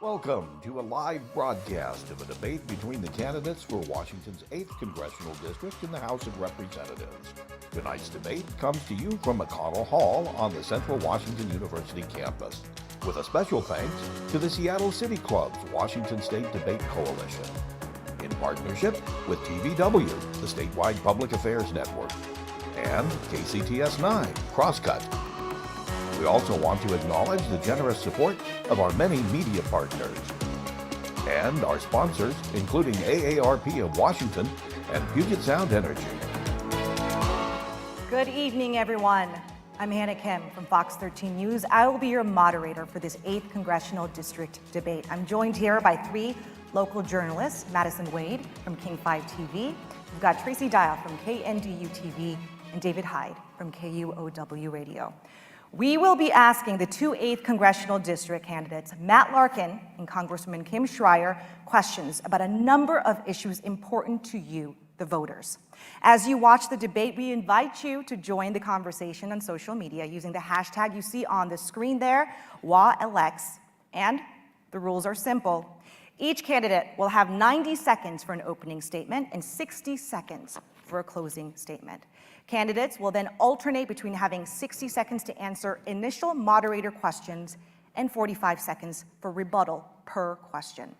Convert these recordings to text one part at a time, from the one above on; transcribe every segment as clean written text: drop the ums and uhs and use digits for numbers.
Welcome to a live broadcast of a debate between the candidates for Washington's 8th Congressional District in the House of Representatives. Tonight's debate comes to you from McConnell Hall on the Central Washington University campus, with a special thanks to the Seattle City Club's Washington State Debate Coalition, in partnership with TVW, the statewide public affairs network, and KCTS 9, Crosscut. We also want to acknowledge the generous support of our many media partners and our sponsors, including AARP of Washington and Puget Sound Energy. Good evening, everyone. I'm Hannah Kim from Fox 13 News. I will be your moderator for this 8th Congressional District debate. I'm joined here by three local journalists, Madison Wade from King 5 TV. We've got Tracy Dial from KNDU TV and David Hyde from KUOW Radio. We will be asking the two 8th Congressional District candidates, Matt Larkin and Congresswoman Kim Schrier, questions about a number of issues important to you, the voters. As you watch the debate, we invite you to join the conversation on social media using the hashtag you see on the screen there, WALX, and the rules are simple. Each candidate will have 90 seconds for an opening statement and 60 seconds for a closing statement. Candidates will then alternate between having 60 seconds to answer initial moderator questions and 45 seconds for rebuttal per question.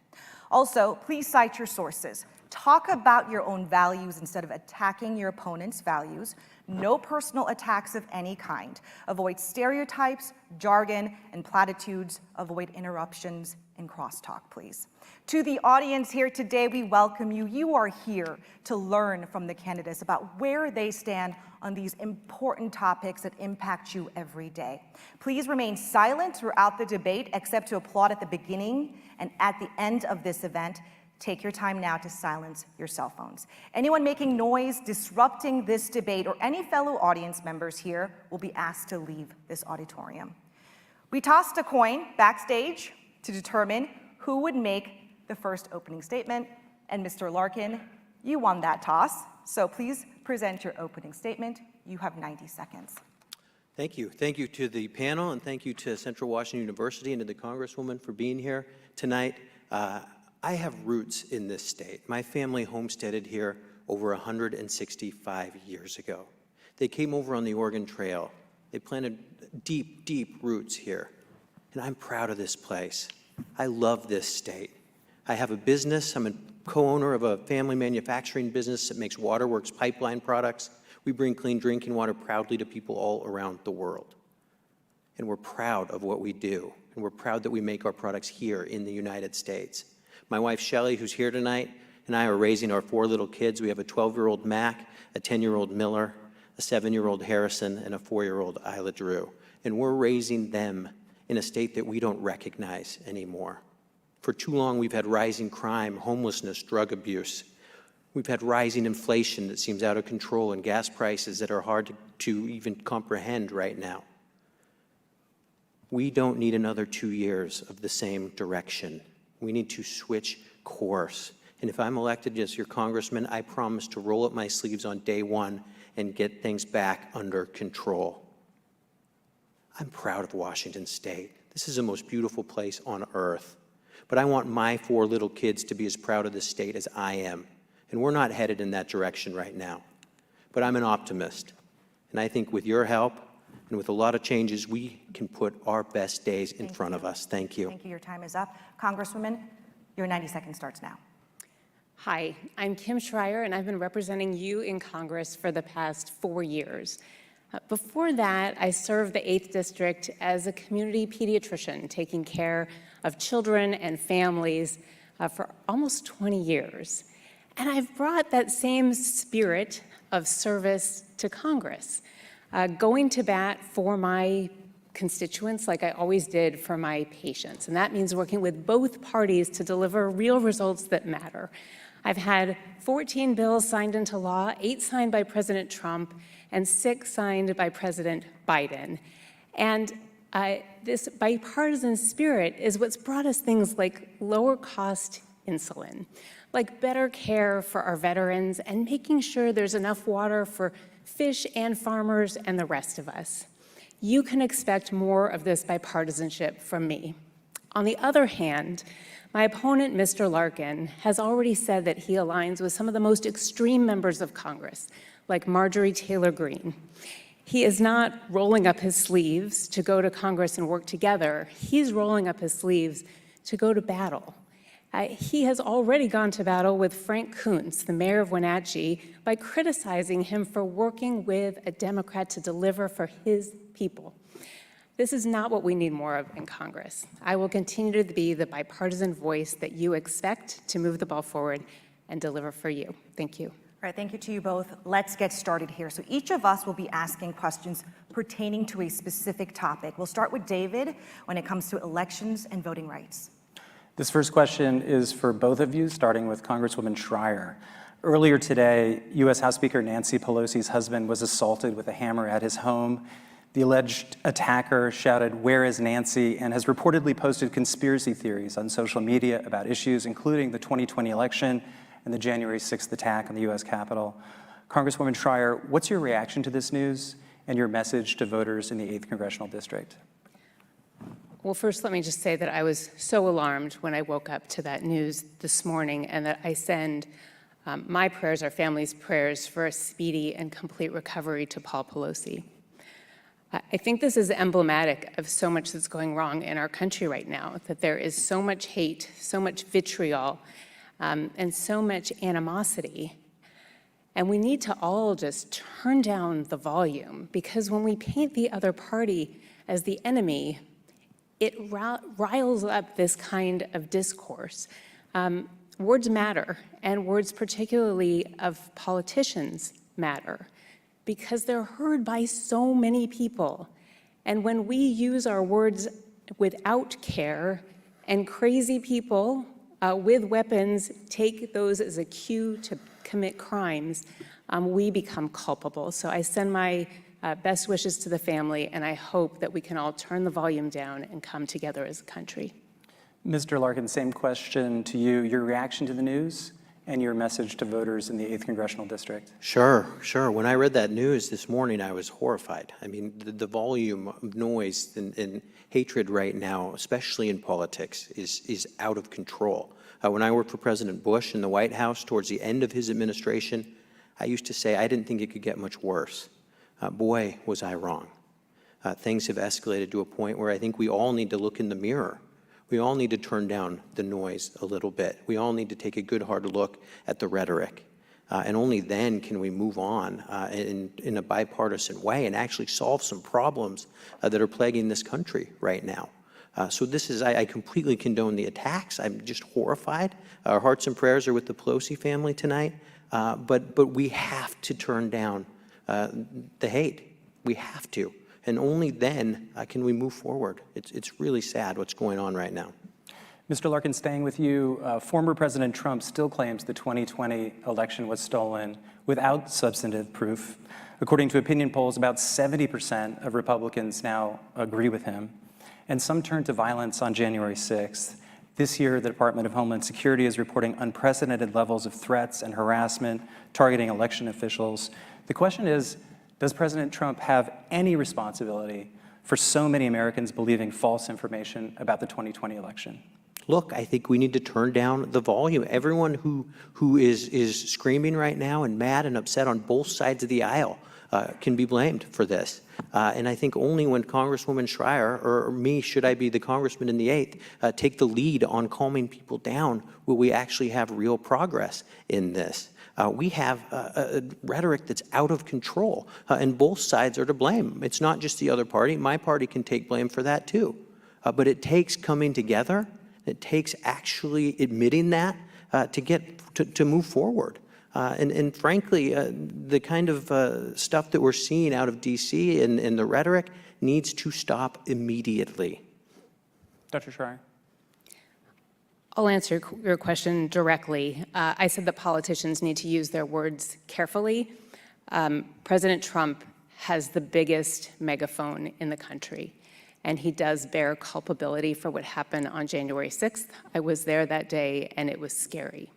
Also, please cite your sources. Talk about your own values instead of attacking your opponent's values. No personal attacks of any kind. Avoid stereotypes, jargon, and platitudes. Avoid interruptions and crosstalk, please. To the audience here today, we welcome you. You are here to learn from the candidates about where they stand on these important topics that impact you every day. Please remain silent throughout the debate, except to applaud at the beginning and at the end of this event. Take your time now to silence your cell phones. Anyone making noise, disrupting this debate, or any fellow audience members here will be asked to leave this auditorium. We tossed a coin backstage to determine who would make the first opening statement, and Mr. Larkin, you won that toss, so please present your opening statement. You have 90 seconds. Thank you. Thank you to the panel, and thank you to Central Washington University and to the Congresswoman for being here tonight. I have roots in this state. My family homesteaded here over 165 years ago. They came over on the Oregon Trail. They planted deep, deep roots here, and I'm proud of this place. I love this state. I have a business. I'm a co-owner of a family manufacturing business that makes Waterworks pipeline products. We bring clean drinking water proudly to people all around the world. And we're proud of what we do. And we're proud that we make our products here in the United States. My wife, Shelley, who's here tonight, and I are raising our 4 little kids. We have a 12-year-old Mac, a 10-year-old Miller, a 7-year-old Harrison, and a 4-year-old Isla Drew. And we're raising them in a state that we don't recognize anymore. For too long, we've had rising crime, homelessness, drug abuse. We've had rising inflation that seems out of control and gas prices that are hard to even comprehend right now. We don't need another 2 years of the same direction. We need to switch course. And if I'm elected as your congressman, I promise to roll up my sleeves on day one and get things back under control. I'm proud of Washington State. This is the most beautiful place on earth. But I want my 4 little kids to be as proud of this state as I am. And we're not headed in that direction right now. But I'm an optimist. And I think with your help and with a lot of changes, we can put our best days in front of us. Thank you. Thank you. Your time is up. Congresswoman, your 90 seconds starts now. Hi, I'm Kim Schrier, and I've been representing you in Congress for the past 4 years. Before that, I served the 8th District as a community pediatrician, taking care of children and families for almost 20 years. And I've brought that same spirit of service to Congress, going to bat for my constituents like I always did for my patients. And that means working with both parties to deliver real results that matter. I've had 14 bills signed into law, 8 signed by President Trump, and 6 signed by President Biden. And this bipartisan spirit is what's brought us things like lower cost insulin, like better care for our veterans, and making sure there's enough water for fish and farmers and the rest of us. You can expect more of this bipartisanship from me. On the other hand, my opponent, Mr. Larkin, has already said that he aligns with some of the most extreme members of Congress, like Marjorie Taylor Greene. He is not rolling up his sleeves to go to Congress and work together. He's rolling up his sleeves to go to battle. He has already gone to battle with Frank Kuntz, the mayor of Wenatchee, by criticizing him for working with a Democrat to deliver for his people. This is not what we need more of in Congress. I will continue to be the bipartisan voice that you expect to move the ball forward and deliver for you. Thank you. All right, thank you to you both. Let's get started here. So each of us will be asking questions pertaining to a specific topic. We'll start with David when it comes to elections and voting rights. This first question is for both of you, starting with Congresswoman Schrier. Earlier today, U.S. House Speaker Nancy Pelosi's husband was assaulted with a hammer at his home. The alleged attacker shouted, "Where is Nancy?" and has reportedly posted conspiracy theories on social media about issues including the 2020 election and the January 6th attack on the U.S. Capitol. Congresswoman Schrier, what's your reaction to this news and your message to voters in the 8th Congressional District? Well, first, let me just say that I was so alarmed when I woke up to that news this morning, and that I send my prayers, our family's prayers, for a speedy and complete recovery to Paul Pelosi. I think this is emblematic of so much that's going wrong in our country right now, that there is so much hate, so much vitriol, and so much animosity. And we need to all just turn down the volume, because when we paint the other party as the enemy, it riles up this kind of discourse. Words matter, and words particularly of politicians matter, because they're heard by so many people. And when we use our words without care, and crazy people with weapons take those as a cue to commit crimes, we become culpable. So I send my best wishes to the family, and I hope that we can all turn the volume down and come together as a country. Mr. Larkin, same question to you. Your reaction to the news and your message to voters in the 8th Congressional District. Sure. When I read that news this morning, I was horrified. I mean, the volume of noise and hatred right now, especially in politics, is out of control. When I worked for President Bush in the White House towards the end of his administration, I used to say I didn't think it could get much worse. Boy, was I wrong. Things have escalated to a point where I think we all need to look in the mirror. We all need to turn down the noise a little bit. We all need to take a good, hard look at the rhetoric. And only then can we move on in a bipartisan way and actually solve some problems that are plaguing this country right now. So this is, I completely condone the attacks. I'm just horrified. Our hearts and prayers are with the Pelosi family tonight. But we have to turn down the hate. We have to. And only then can we move forward. It's really sad what's going on right now. Mr. Larkin, staying with you, former President Trump still claims the 2020 election was stolen without substantive proof. According to opinion polls, about 70% of Republicans now agree with him. And some turned to violence on January 6th. This year, the Department of Homeland Security is reporting unprecedented levels of threats and harassment targeting election officials. The question is, does President Trump have any responsibility for so many Americans believing false information about the 2020 election? Look, I think we need to turn down the volume. Everyone who is screaming right now and mad and upset on both sides of the aisle can be blamed for this. And I think only when Congresswoman Schrier, or me, should I be the congressman in the 8th, take the lead on calming people down, will we actually have real progress in this. We have a rhetoric that's out of control, and both sides are to blame. It's not just the other party. My party can take blame for that too. But it takes coming together. It takes actually admitting that to move forward. And frankly, the kind of stuff that we're seeing out of D.C. and the rhetoric needs to stop immediately. Dr. Schrier. I'll answer your question directly. I said that politicians need to use their words carefully. President Trump has the biggest megaphone in the country, and he does bear culpability for what happened on January 6th. I was there that day, and it was scary.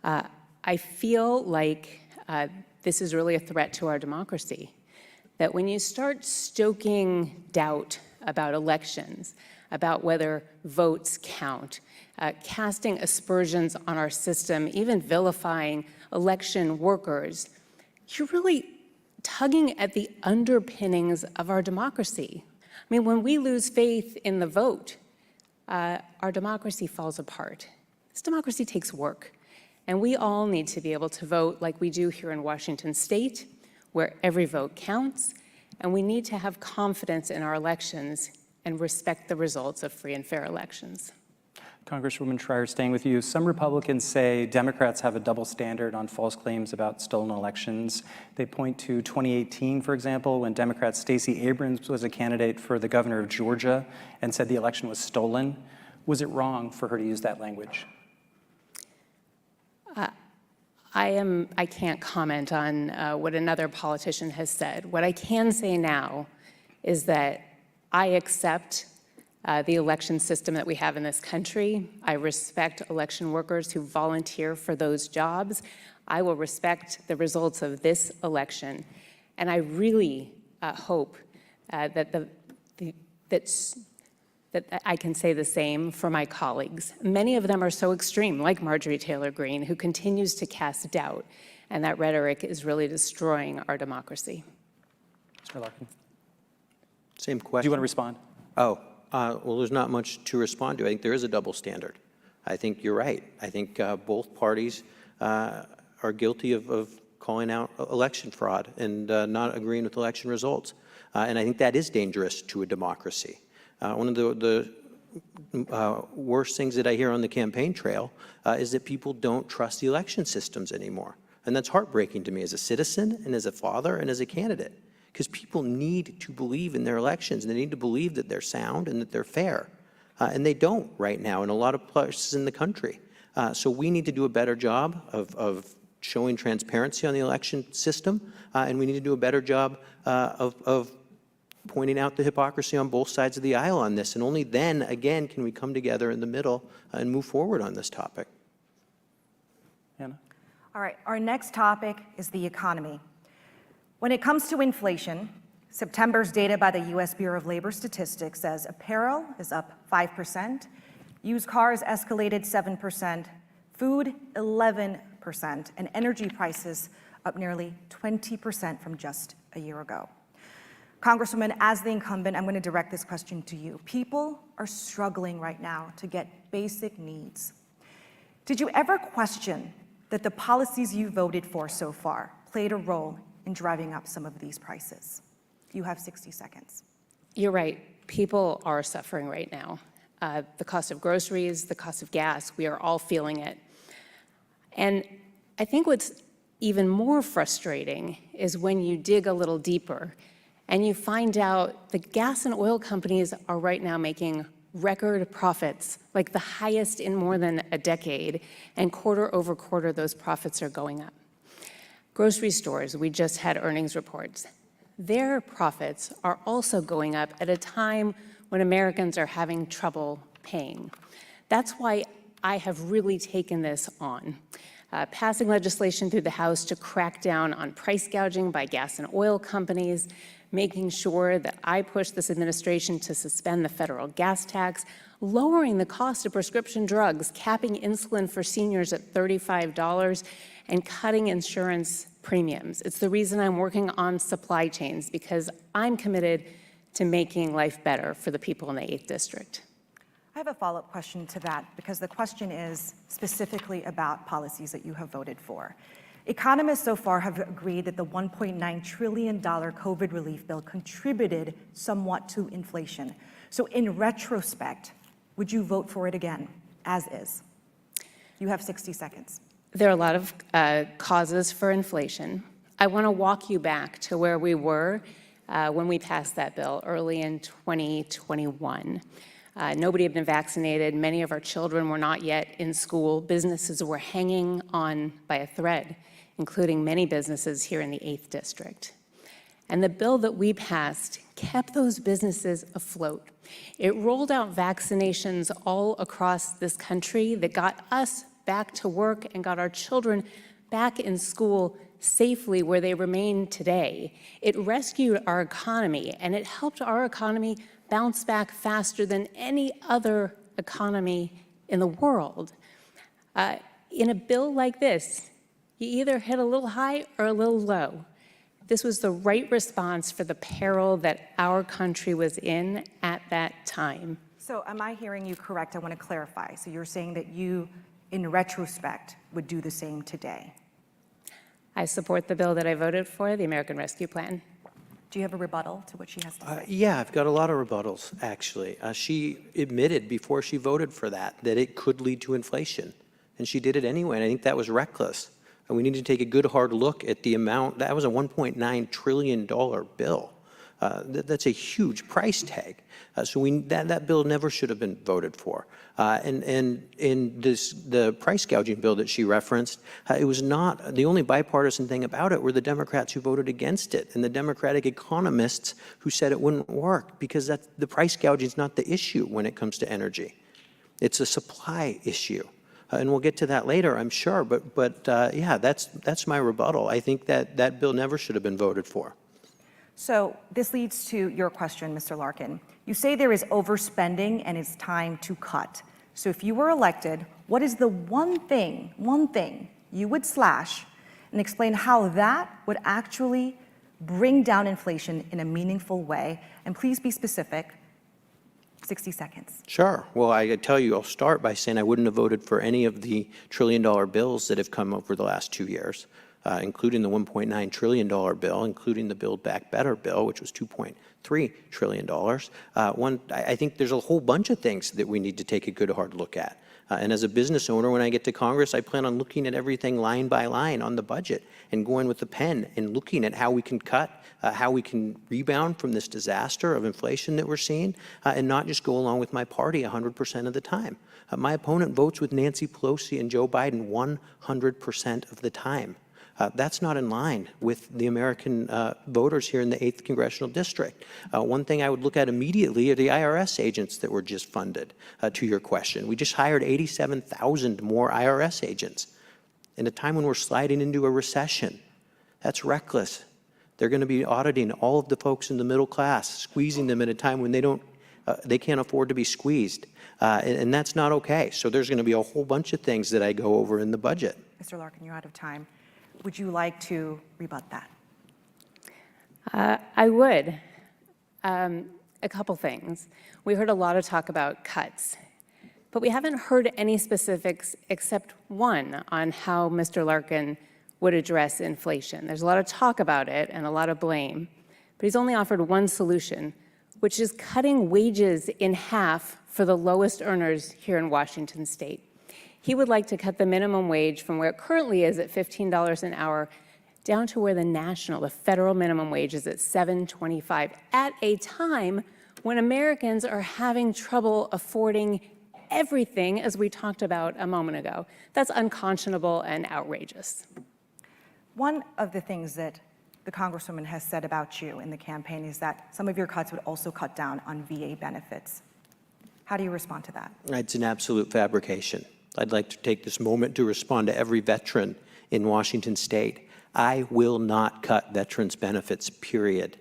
I feel like this is really a threat to our democracy, that when you start stoking doubt about elections, about whether votes count, casting aspersions on our system, even vilifying election workers. You're really tugging at the underpinnings of our democracy. I mean, when we lose faith in the vote, our democracy falls apart. This democracy takes work, and we all need to be able to vote like we do here in Washington State, where every vote counts, and we need to have confidence in our elections and respect the results of free and fair elections. Congresswoman Schrier, staying with you, some Republicans say Democrats have a double standard on false claims about stolen elections. They point to 2018, for example, when Democrat Stacey Abrams was a candidate for the governor of Georgia and said the election was stolen. Was it wrong for her to use that language? I can't comment on what another politician has said. What I can say now is that I accept the election system that we have in this country. I respect election workers who volunteer for those jobs. I will respect the results of this election. And I really hope that I can say the same for my colleagues. Many of them are so extreme, like Marjorie Taylor Greene, who continues to cast doubt, and that rhetoric is really destroying our democracy. Mr. Larkin. Same question. Do you want to respond? Well, there's not much to respond to. I think there is a double standard. I think you're right. I think both parties are guilty of calling out election fraud and not agreeing with election results. And I think that is dangerous to a democracy. One of the worst things that I hear on the campaign trail is that people don't trust the election systems anymore. And that's heartbreaking to me as a citizen and as a father and as a candidate, because people need to believe in their elections, and they need to believe that they're sound and that they're fair. And they don't right now in a lot of places in the country. So we need to do a better job of showing transparency on the election system, and we need to do a better job of pointing out the hypocrisy on both sides of the aisle on this. And only then, again, can we come together in the middle and move forward on this topic. Anna? All right, our next topic is the economy. When it comes to inflation, September's data by the U.S. Bureau of Labor Statistics says apparel is up 5%, used cars escalated 7%, food 11%, and energy prices up nearly 20% from just a year ago. Congresswoman, as the incumbent, I'm going to direct this question to you. People are struggling right now to get basic needs. Did you ever question that the policies you voted for so far played a role in driving up some of these prices? You have 60 seconds. You're right. People are suffering right now. The cost of groceries, the cost of gas, we are all feeling it. And I think what's even more frustrating is when you dig a little deeper and you find out the gas and oil companies are right now making record profits, like the highest in more than a decade, and quarter over quarter those profits are going up. Grocery stores, we just had earnings reports. Their profits are also going up at a time when Americans are having trouble paying. That's why I have really taken this on. Passing legislation through the House to crack down on price gouging by gas and oil companies, making sure that I push this administration to suspend the federal gas tax, lowering the cost of prescription drugs, capping insulin for seniors at $35, and cutting insurance premiums. It's the reason I'm working on supply chains, because I'm committed to making life better for the people in the 8th District. I have a follow-up question to that, because the question is specifically about policies that you have voted for. Economists so far have agreed that the $1.9 trillion COVID relief bill contributed somewhat to inflation. So in retrospect, would you vote for it again, as is? You have 60 seconds. There are a lot of causes for inflation. I want to walk you back to where we were when we passed that bill early in 2021. Nobody had been vaccinated. Many of our children were not yet in school. Businesses were hanging on by a thread, including many businesses here in the 8th District. And the bill that we passed kept those businesses afloat. It rolled out vaccinations all across this country that got us back to work and got our children back in school safely where they remain today. It rescued our economy, and it helped our economy bounced back faster than any other economy in the world. In a bill like this, you either hit a little high or a little low. This was the right response for the peril that our country was in at that time. So am I hearing you correct? I want to clarify. So you're saying that you, in retrospect, would do the same today? I support the bill that I voted for, the American Rescue Plan. Do you have a rebuttal to what she has to say? Yeah, I've got a lot of rebuttals, actually. She admitted before she voted for that it could lead to inflation, and she did it anyway, and I think that was reckless. And we need to take a good hard look at the amount. That was a $1.9 trillion bill. That's a huge price tag. So that bill never should have been voted for. And in the price gouging bill that she referenced, it was not, the only bipartisan thing about it were the Democrats who voted against it and the Democratic economists who said it wouldn't work, because the price gouging is not the issue when it comes to energy. It's a supply issue. And we'll get to that later, I'm sure. But yeah, that's my rebuttal. I think that bill never should have been voted for. So this leads to your question, Mr. Larkin. You say there is overspending and it's time to cut. So if you were elected, what is the one thing you would slash, and explain how that would actually bring down inflation in a meaningful way? And please be specific. 60 seconds. Sure. Well, I tell you, I'll start by saying I wouldn't have voted for any of the trillion-dollar bills that have come over the last 2 years, including the $1.9 trillion bill, including the Build Back Better bill, which was $2.3 trillion. I think there's a whole bunch of things that we need to take a good hard look at. And as a business owner, when I get to Congress, I plan on looking at everything line by line on the budget and going with the pen and looking at how we can cut, how we can rebound from this disaster of inflation that we're seeing, and not just go along with my party 100% of the time. My opponent votes with Nancy Pelosi and Joe Biden 100% of the time. That's not in line with the American voters here in the 8th Congressional District. One thing I would look at immediately are the IRS agents that were just funded, to your question. We just hired 87,000 more IRS agents in a time when we're sliding into a recession. That's reckless. They're going to be auditing all of the folks in the middle class, squeezing them at a time when they can't afford to be squeezed. And that's not okay. So there's going to be a whole bunch of things that I go over in the budget. Mr. Larkin, you're out of time. Would you like to rebut that? I would. A couple things. We heard a lot of talk about cuts, but we haven't heard any specifics except one on how Mr. Larkin would address inflation. There's a lot of talk about it and a lot of blame, but he's only offered one solution, which is cutting wages in half for the lowest earners here in Washington State. He would like to cut the minimum wage from where it currently is at $15 an hour down to where the federal minimum wage is at $7.25 at a time when Americans are having trouble affording everything, as we talked about a moment ago. That's unconscionable and outrageous. One of the things that the Congresswoman has said about you in the campaign is that some of your cuts would also cut down on VA benefits. How do you respond to that? It's an absolute fabrication. I'd like to take this moment to respond to every veteran in Washington State. I will not cut veterans' benefits, period.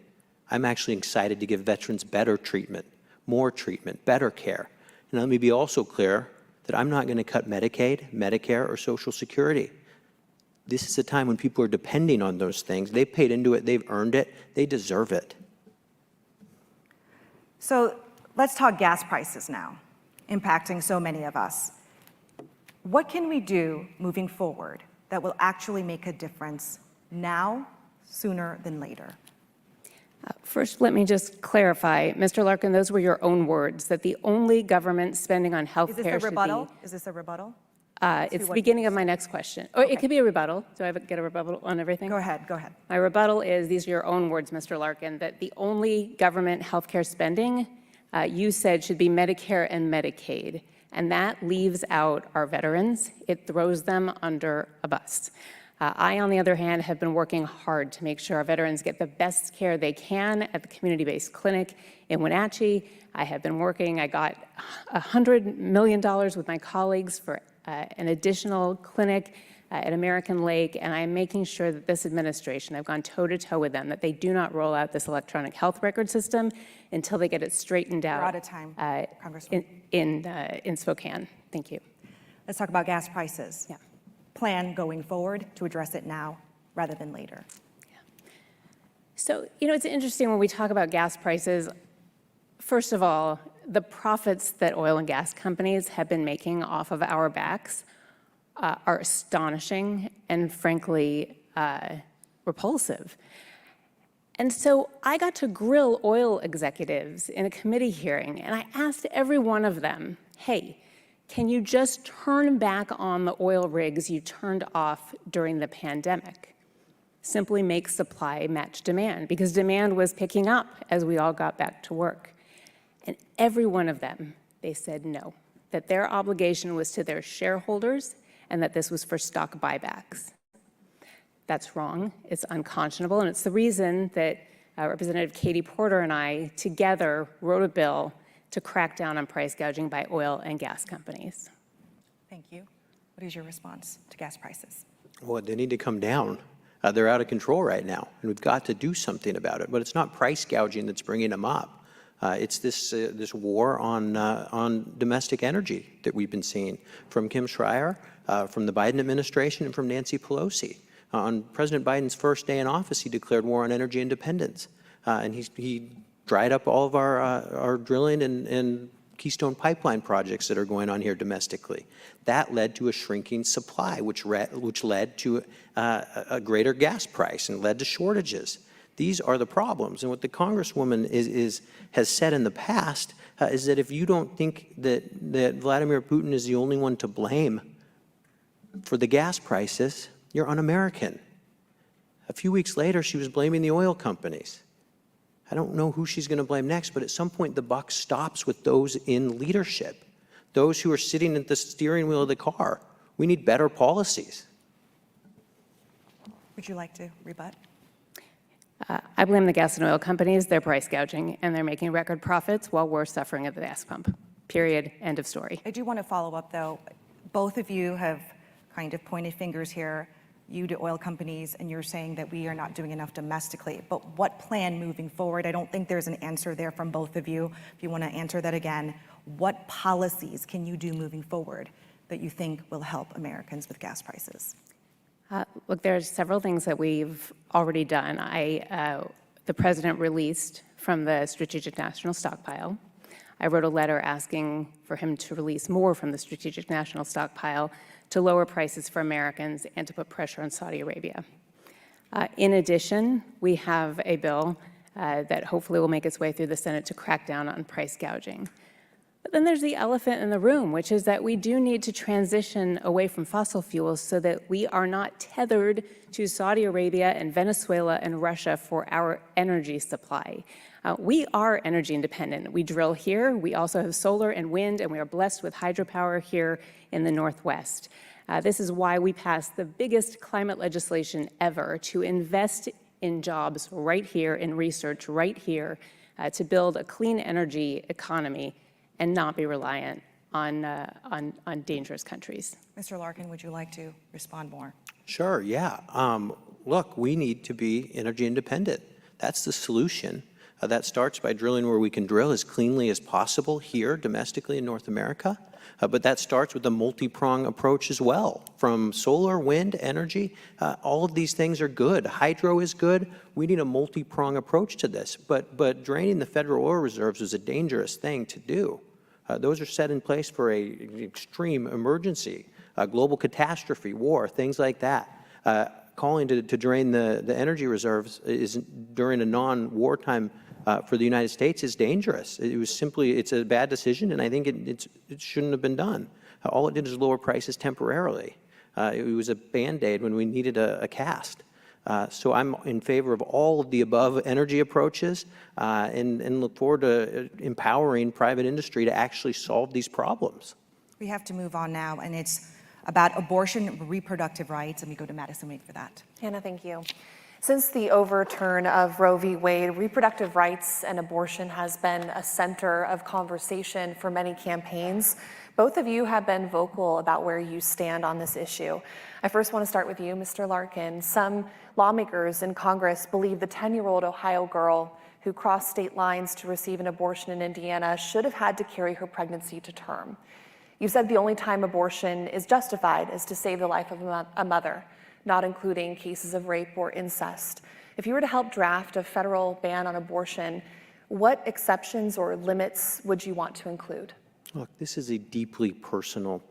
I'm actually excited to give veterans better treatment, more treatment, better care. And let me be also clear that I'm not going to cut Medicaid, Medicare, or Social Security. This is a time when people are depending on those things. They've paid into it, they've earned it, they deserve it. So let's talk gas prices now, impacting so many of us. What can we do moving forward that will actually make a difference now, sooner than later? First, let me just clarify, Mr. Larkin, those were your own words, that the only government spending on health care should be... Is this a rebuttal? It's the beginning of my next question. Or it could be a rebuttal. Do I get a rebuttal on everything? Go ahead. My rebuttal is, these are your own words, Mr. Larkin, that the only government health care spending you said should be Medicare and Medicaid. And that leaves out our veterans. It throws them under a bus. I, on the other hand, have been working hard to make sure our veterans get the best care they can at the community-based clinic in Wenatchee. I have been working, I got $100 million with my colleagues for an additional clinic at American Lake, and I'm making sure that this administration, I've gone toe-to-toe with them, that they do not roll out this electronic health record system until they get it straightened out. We're out of time, Congresswoman. In Spokane. Thank you. Let's talk about gas prices. Yeah. Plan going forward to address it now rather than later. So, it's interesting when we talk about gas prices. First of all, the profits that oil and gas companies have been making off of our backs are astonishing and, frankly, repulsive. And so I got to grill oil executives in a committee hearing, and I asked every one of them, hey, can you just turn back on the oil rigs you turned off during the pandemic? Simply make supply match demand, because demand was picking up as we all got back to work. And every one of them, they said no, that their obligation was to their shareholders and that this was for stock buybacks. That's wrong, it's unconscionable, and it's the reason that Representative Katie Porter and I together wrote a bill to crack down on price gouging by oil and gas companies. Thank you. What is your response to gas prices? Well, they need to come down. They're out of control right now, and we've got to do something about it. But it's not price gouging that's bringing them up. It's this war on domestic energy that we've been seeing from Kim Schrier, from the Biden administration, and from Nancy Pelosi. On President Biden's first day in office, he declared war on energy independence, and he dried up all of our drilling and Keystone Pipeline projects that are going on here domestically. That led to a shrinking supply, which led to a greater gas price and led to shortages. These are the problems. And what the Congresswoman has said in the past is that if you don't think that Vladimir Putin is the only one to blame for the gas prices, you're un-American. A few weeks later, she was blaming the oil companies. I don't know who she's going to blame next, but at some point the buck stops with those in leadership, those who are sitting at the steering wheel of the car. We need better policies. Would you like to rebut? I blame the gas and oil companies. They're price gouging, and they're making record profits while we're suffering at the gas pump. Period. End of story. I do want to follow up, though. Both of you have kind of pointed fingers here, you to oil companies, and you're saying that we are not doing enough domestically. But what plan moving forward? I don't think there's an answer there from both of you. If you want to answer that again, what policies can you do moving forward that you think will help Americans with gas prices? Look, there's several things that we've already done. The president released from the Strategic National Stockpile. I wrote a letter asking for him to release more from the Strategic National Stockpile to lower prices for Americans and to put pressure on Saudi Arabia. In addition, we have a bill that hopefully will make its way through the Senate to crack down on price gouging. But then there's the elephant in the room, which is that we do need to transition away from fossil fuels so that we are not tethered to Saudi Arabia and Venezuela and Russia for our energy supply. We are energy independent. We drill here. We also have solar and wind, and we are blessed with hydropower here in the Northwest. This is why we passed the biggest climate legislation ever to invest in jobs right here, in research right here, to build a clean energy economy and not be reliant on dangerous countries. Mr. Larkin, would you like to respond more? Sure, yeah. Look, we need to be energy independent. That's the solution. That starts by drilling where we can drill as cleanly as possible here domestically in North America. But that starts with a multi-prong approach as well, from solar, wind, energy. All of these things are good. Hydro is good. We need a multi-prong approach to this. But draining the federal oil reserves is a dangerous thing to do. Those are set in place for an extreme emergency, a global catastrophe, war, things like that. Calling to drain the energy reserves is during a non-wartime for the United States is dangerous. It's a bad decision, and I think it shouldn't have been done. All it did is lower prices temporarily. It was a Band-Aid when we needed a cast. So I'm in favor of all of the above energy approaches and look forward to empowering private industry to actually solve these problems. We have to move on now, and it's about abortion, reproductive rights, and we go to Madison Wade for that. Hannah, thank you. Since the overturn of Roe v. Wade, reproductive rights and abortion has been a center of conversation for many campaigns. Both of you have been vocal about where you stand on this issue. I first want to start with you, Mr. Larkin. Some lawmakers in Congress believe the 10-year-old Ohio girl who crossed state lines to receive an abortion in Indiana should have had to carry her pregnancy to term. You said the only time abortion is justified is to save the life of a mother, not including cases of rape or incest. If you were to help draft a federal ban on abortion, what exceptions or limits would you want to include? Look, this is a deeply personal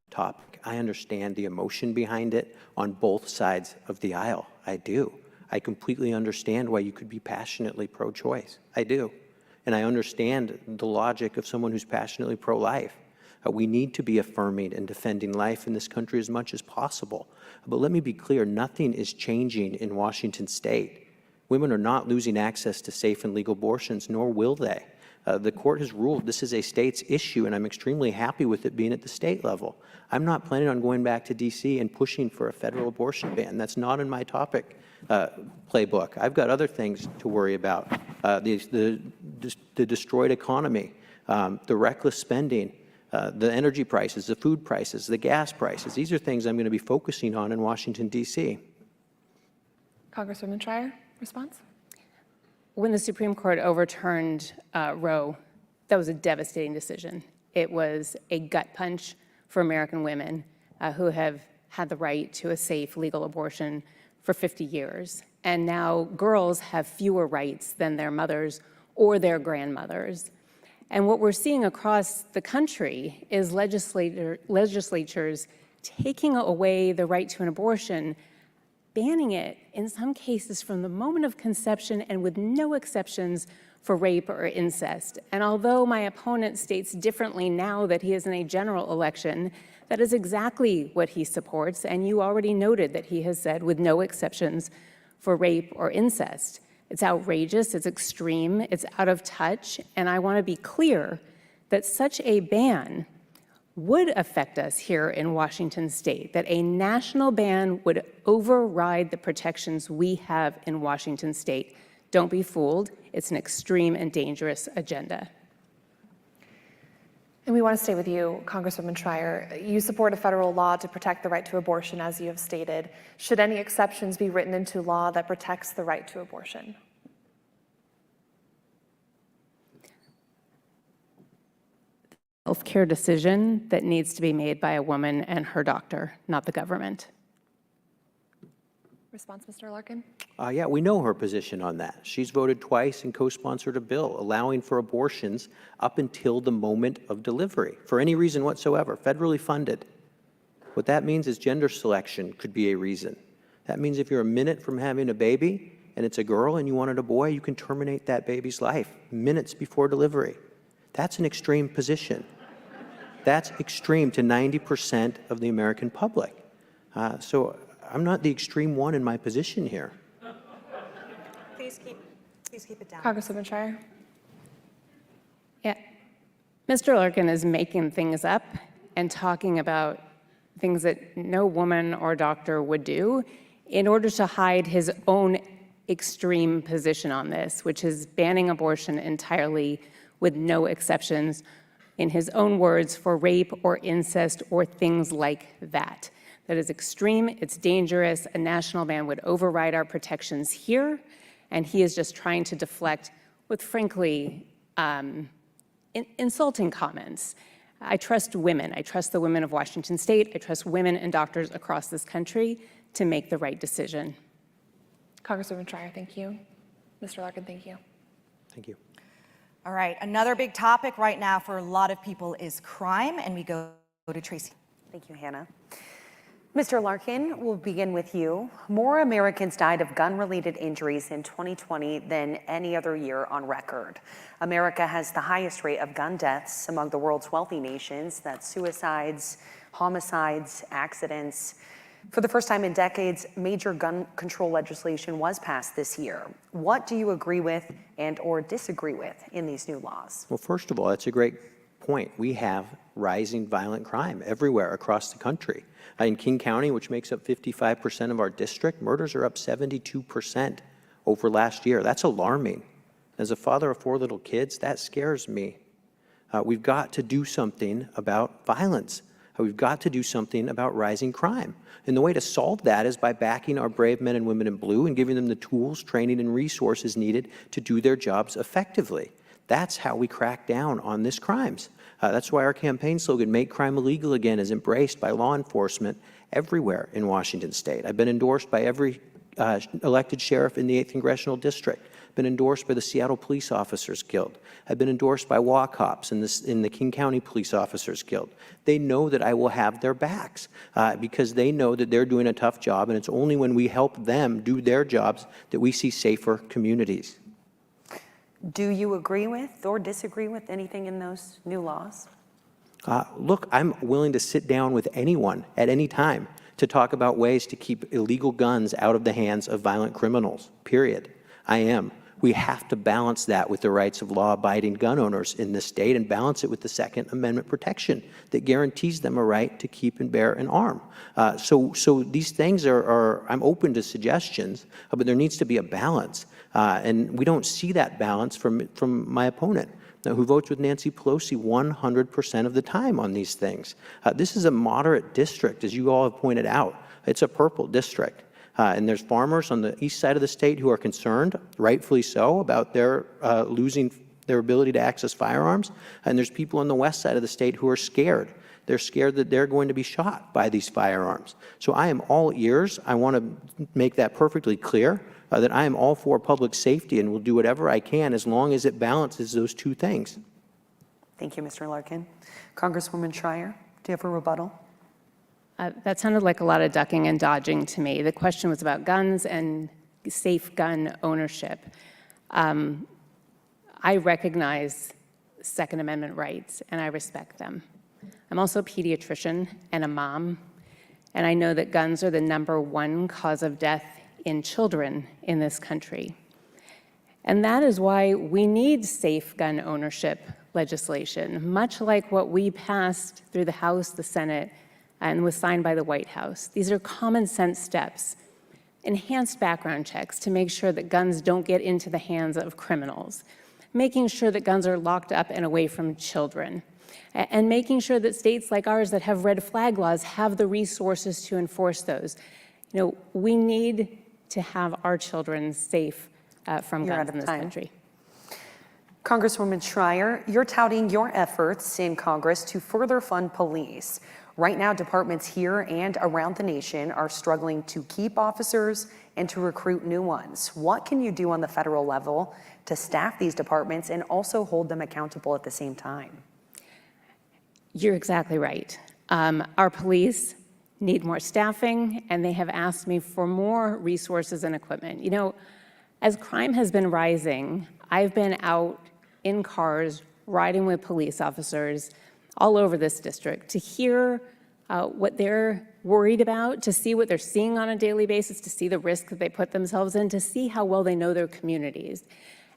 topic. I understand the emotion behind it on both sides of the aisle. I do. I completely understand why you could be passionately pro-choice. I do. And I understand the logic of someone who's passionately pro-life. We need to be affirming and defending life in this country as much as possible. But let me be clear, nothing is changing in Washington state. Women are not losing access to safe and legal abortions, nor will they. The court has ruled this is a state's issue, and I'm extremely happy with it being at the state level. I'm not planning on going back to D.C. and pushing for a federal abortion ban. That's not in my topic playbook. I've got other things to worry about. The destroyed economy, the reckless spending, the energy prices, the food prices, the gas prices. These are things I'm going to be focusing on in Washington, D.C. Congresswoman Schrier, response? When the Supreme Court overturned Roe, that was a devastating decision. It was a gut punch for American women who have had the right to a safe, legal abortion for 50 years. And now girls have fewer rights than their mothers or their grandmothers. And what we're seeing across the country is legislatures taking away the right to an abortion, banning it in some cases from the moment of conception and with no exceptions for rape or incest. And although my opponent states differently now that he is in a general election, that is exactly what he supports. And you already noted that he has said with no exceptions for rape or incest. It's outrageous, it's extreme, it's out of touch, and I want to be clear that such a ban would affect us here in Washington state, that a national ban would override the protections we have in Washington state. Don't be fooled, it's an extreme and dangerous agenda. And we want to stay with you, Congresswoman Schrier. You support a federal law to protect the right to abortion, as you have stated. Should any exceptions be written into law that protects the right to abortion? Healthcare decision that needs to be made by a woman and her doctor, not the government. Response, Mr. Larkin? Yeah, we know her position on that. She's voted twice and co-sponsored a bill allowing for abortions up until the moment of delivery, for any reason whatsoever, federally funded. What that means is gender selection could be a reason. That means if you're a minute from having a baby and it's a girl and you wanted a boy, you can terminate that baby's life minutes before delivery. That's an extreme position. That's extreme to 90% of the American public. So I'm not the extreme one in my position here. Please keep it down. Congresswoman Schrier? Yeah, Mr. Larkin is making things up and talking about things that no woman or doctor would do in order to hide his own extreme position on this, which is banning abortion entirely with no exceptions, in his own words, for rape or incest or things like that. That is extreme, it's dangerous, a national ban would override our protections here, and he is just trying to deflect with, frankly, insulting comments. I trust women. I trust the women of Washington state. I trust women and doctors across this country to make the right decision. Congresswoman Schrier, thank you. Mr. Larkin, thank you. Thank you. All right, another big topic right now for a lot of people is crime, and we go to Tracy. Thank you, Hannah. Mr. Larkin, we'll begin with you. More Americans died of gun-related injuries in 2020 than any other year on record. America has the highest rate of gun deaths among the world's wealthy nations. That's suicides, homicides, accidents. For the first time in decades, major gun control legislation was passed this year. What do you agree with and or disagree with in these new laws? Well, first of all, that's a great point. We have rising violent crime everywhere across the country. In King County, which makes up 55% of our district, murders are up 72% over last year. That's alarming. As a father of 4 little kids, that scares me. We've got to do something about violence. We've got to do something about rising crime. And the way to solve that is by backing our brave men and women in blue and giving them the tools, training, and resources needed to do their jobs effectively. That's how we crack down on these crimes. That's why our campaign slogan, Make Crime Illegal Again, is embraced by law enforcement everywhere in Washington State. I've been endorsed by every elected sheriff in the 8th Congressional District, been endorsed by the Seattle Police Officers Guild. I've been endorsed by WACOPS in the King County Police Officers Guild. They know that I will have their backs because they know that they're doing a tough job, and it's only when we help them do their jobs that we see safer communities. Do you agree with or disagree with anything in those new laws? Look, I'm willing to sit down with anyone at any time to talk about ways to keep illegal guns out of the hands of violent criminals, period. I am. We have to balance that with the rights of law-abiding gun owners in this state and balance it with the Second Amendment protection that guarantees them a right to keep and bear an arm. So these things I'm open to suggestions, but there needs to be a balance. And we don't see that balance from my opponent, who votes with Nancy Pelosi 100% of the time on these things. This is a moderate district, as you all have pointed out. It's a purple district. And there's farmers on the east side of the state who are concerned, rightfully so, about their losing their ability to access firearms. And there's people on the west side of the state who are scared. They're scared that they're going to be shot by these firearms. So I am all ears. I want to make that perfectly clear, that I am all for public safety and will do whatever I can as long as it balances those two things. Thank you, Mr. Larkin. Congresswoman Schrier, do you have a rebuttal? That sounded like a lot of ducking and dodging to me. The question was about guns and safe gun ownership. I recognize Second Amendment rights, and I respect them. I'm also a pediatrician and a mom, and I know that guns are the #1 cause of death in children in this country. And that is why we need safe gun ownership legislation, much like what we passed through the House, the Senate, and was signed by the White House. These are common sense steps. Enhanced background checks to make sure that guns don't get into the hands of criminals, making sure that guns are locked up and away from children, and making sure that states like ours that have red flag laws have the resources to enforce those. You know, we need to have our children safe from guns in this country. Congresswoman Schrier, you're touting your efforts in Congress to further fund police. Right now, departments here and around the nation are struggling to keep officers and to recruit new ones. What can you do on the federal level to staff these departments and also hold them accountable at the same time? You're exactly right. Our police need more staffing, and they have asked me for more resources and equipment. You know, as crime has been rising, I've been out in cars riding with police officers all over this district to hear what they're worried about, to see what they're seeing on a daily basis, to see the risk that they put themselves in, to see how well they know their communities.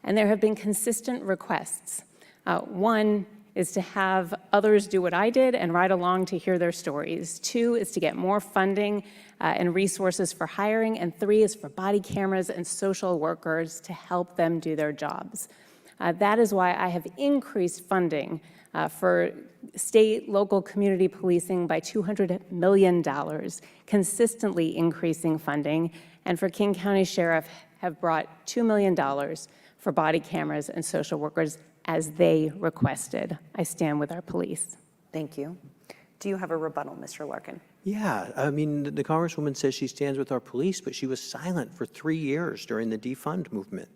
And there have been consistent requests. One is to have others do what I did and ride along to hear their stories. 2 is to get more funding and resources for hiring. And 3 is for body cameras and social workers to help them do their jobs. That is why I have increased funding for state, local, community policing by $200 million, consistently increasing funding. And for King County Sheriff, have brought $2 million for body cameras and social workers as they requested. I stand with our police. Thank you. Do you have a rebuttal, Mr. Larkin? Yeah, I mean, the Congresswoman says she stands with our police, but she was silent for 3 years during the defund movement,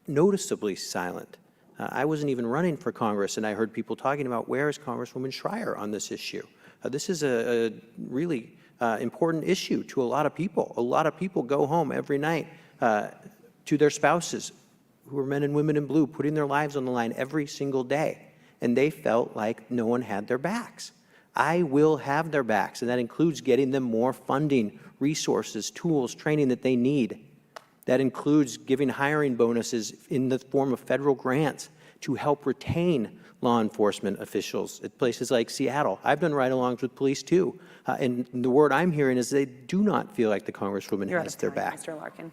noticeably silent. I wasn't even running for Congress, and I heard people talking about where is Congresswoman Schrier on this issue. This is a really important issue to a lot of people. A lot of people go home every night to their spouses, who are men and women in blue, putting their lives on the line every single day, and they felt like no one had their backs. I will have their backs, and that includes getting them more funding, resources, tools, training that they need. That includes giving hiring bonuses in the form of federal grants to help retain law enforcement officials at places like Seattle. I've done ride-alongs with police too, and the word I'm hearing is they do not feel like the Congresswoman You're out has of their time, back. Mr. Larkin.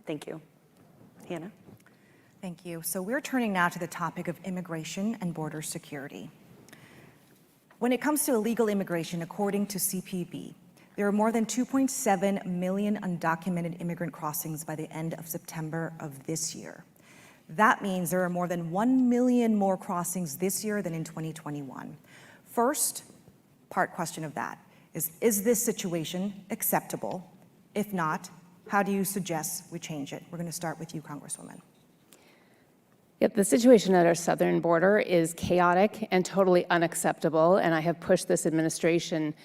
Thank you. Hannah? Thank you. So we're turning now to the topic of immigration and border security. When it comes to illegal immigration, according to CPB, there are more than 2.7 million undocumented immigrant crossings by the end of September of this year. That means there are more than 1 million more crossings this year than in 2021. First part question of that is this situation acceptable? If not, how do you suggest we change it? We're going to start with you, Congresswoman. Yep, the situation at our southern border is chaotic and totally unacceptable, and I have pushed this administration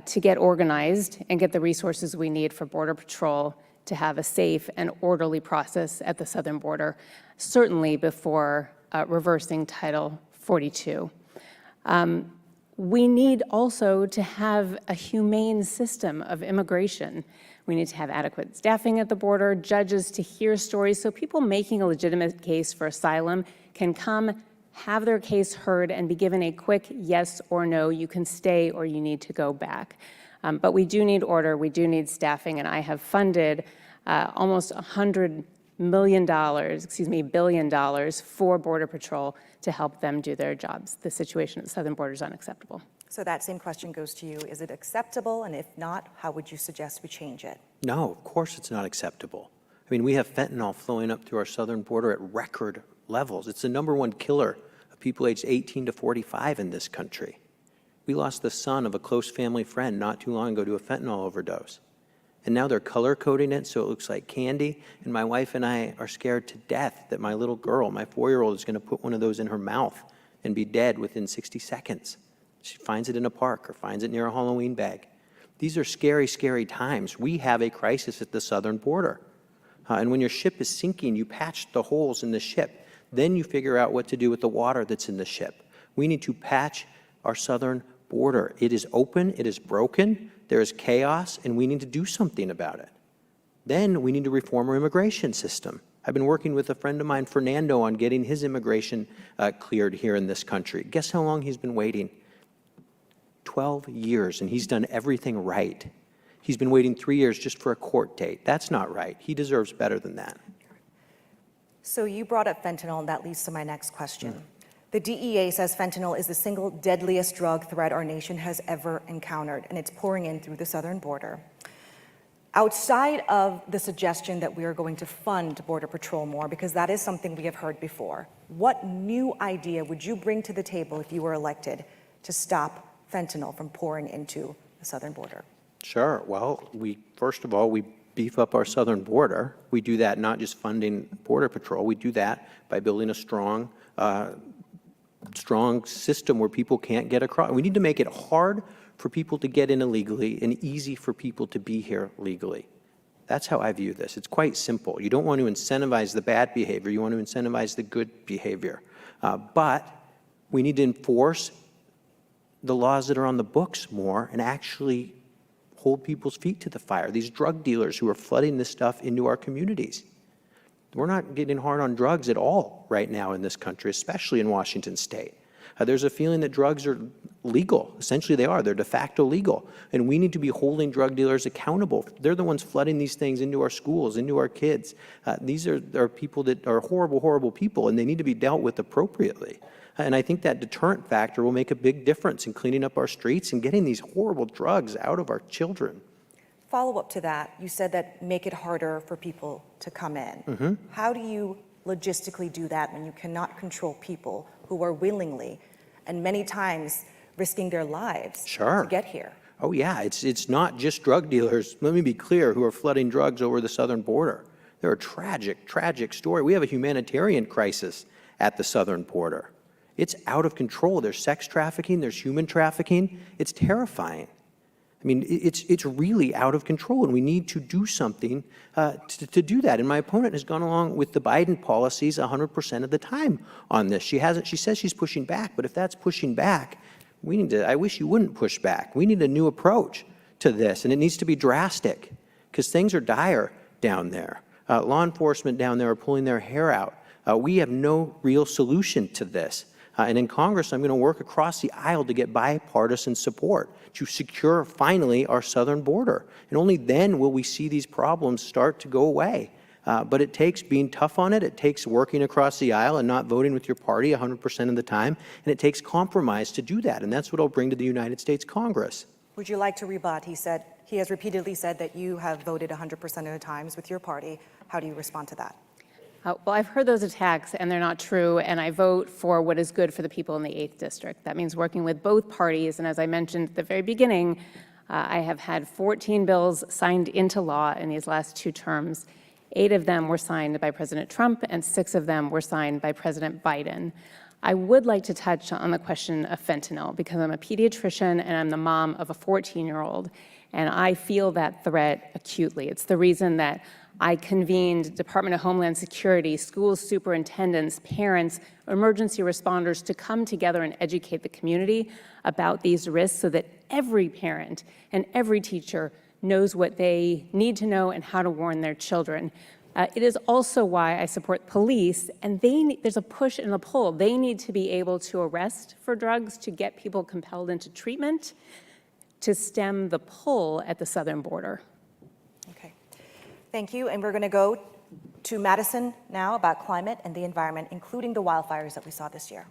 to get organized and get the resources we need for Border Patrol to have a safe and orderly process at the southern border, certainly before reversing Title 42. We need also to have a humane system of immigration. We need to have adequate staffing at the border, judges to hear stories so people making a legitimate case for asylum can come, have their case heard, and be given a quick yes or no, you can stay or you need to go back. But we do need order, we do need staffing, and I have funded almost $100 million, billion dollars for Border Patrol to help them do their jobs. The situation at the southern border is unacceptable. So that same question goes to you. Is it acceptable? And if not, how would you suggest we change it? No, of course it's not acceptable. I mean, we have fentanyl flowing up through our southern border at record levels. It's the #1 killer of people aged 18 to 45 in this country. We lost the son of a close family friend not too long ago to a fentanyl overdose. And now they're color coding it so it looks like candy. And my wife and I are scared to death that my little girl, my 4-year-old, is going to put one of those in her mouth and be dead within 60 seconds. She finds it in a park or finds it near a Halloween bag. These are scary, scary times. We have a crisis at the southern border. And when your ship is sinking, you patch the holes in the ship. Then you figure out what to do with the water that's in the ship. We need to patch our southern border. It is open, it is broken, there is chaos, and we need to do something about it. Then we need to reform our immigration system. I've been working with a friend of mine, Fernando, on getting his immigration cleared here in this country. Guess how long he's been waiting? 12 years, and he's done everything right. He's been waiting 3 years just for a court date. That's not right. He deserves better than that. So you brought up fentanyl, and that leads to my next question. The DEA says fentanyl is the single deadliest drug threat our nation has ever encountered, and it's pouring in through the southern border. Outside of the suggestion that we are going to fund Border Patrol more, because that is something we have heard before, what new idea would you bring to the table if you were elected to stop fentanyl from pouring into the southern border? Sure. Well, first of all, we beef up our southern border. We do that not just funding Border Patrol. We do that by building a strong system where people can't get across. We need to make it hard for people to get in illegally and easy for people to be here legally. That's how I view this. It's quite simple. You don't want to incentivize the bad behavior. You want to incentivize the good behavior. But we need to enforce the laws that are on the books more and actually hold people's feet to the fire. These drug dealers who are flooding this stuff into our communities. We're not getting hard on drugs at all right now in this country, especially in Washington state. There's a feeling that drugs are legal. Essentially they are. They're de facto legal. And we need to be holding drug dealers accountable. They're the ones flooding these things into our schools, into our kids. These are people that are horrible, horrible people, and they need to be dealt with appropriately. And I think that deterrent factor will make a big difference in cleaning up our streets and getting these horrible drugs out of our children. Follow up to that, you said that make it harder for people to come in. How do you logistically do that when you cannot control people who are willingly and many times risking their lives to get here? Oh yeah, it's not just drug dealers, let me be clear, who are flooding drugs over the southern border. They're a tragic, tragic story. We have a humanitarian crisis at the southern border. It's out of control. There's sex trafficking, there's human trafficking. It's terrifying. I mean, it's really out of control, and we need to do something to do that. And my opponent has gone along with the Biden policies 100% of the time on this. She says she's pushing back, but if that's pushing back, I wish you wouldn't push back. We need a new approach to this, and it needs to be drastic, because things are dire. down there. Law enforcement down there are pulling their hair out. We have no real solution to this. And in Congress, I'm going to work across the aisle to get bipartisan support to secure, finally, our southern border. And only then will we see these problems start to go away. But it takes being tough on it. It takes working across the aisle and not voting with your party 100% of the time. And it takes compromise to do that. And that's what I'll bring to the United States Congress. Would you like to rebut? He has repeatedly said that you have voted 100% of the times with your party. How do you respond to that? Well, I've heard those attacks, and they're not true, and I vote for what is good for the people in the 8th District. That means working with both parties, and as I mentioned at the very beginning, I have had 14 bills signed into law in these last 2 terms. 8 of them were signed by President Trump, and 6 of them were signed by President Biden. I would like to touch on the question of fentanyl, because I'm a pediatrician and I'm the mom of a 14-year-old, and I feel that threat acutely. It's the reason that I convened Department of Homeland Security, school superintendents, parents, emergency responders to come together and educate the community about these risks so that every parent and every teacher knows what they need to know and how to warn their children. It is also why I support police, and there's a push and a pull. They need to be able to arrest for drugs, to get people compelled into treatment, to stem the pull at the southern border. Okay. Thank you. And we're going to go to Madison now about climate and the environment, including the wildfires that we saw this year.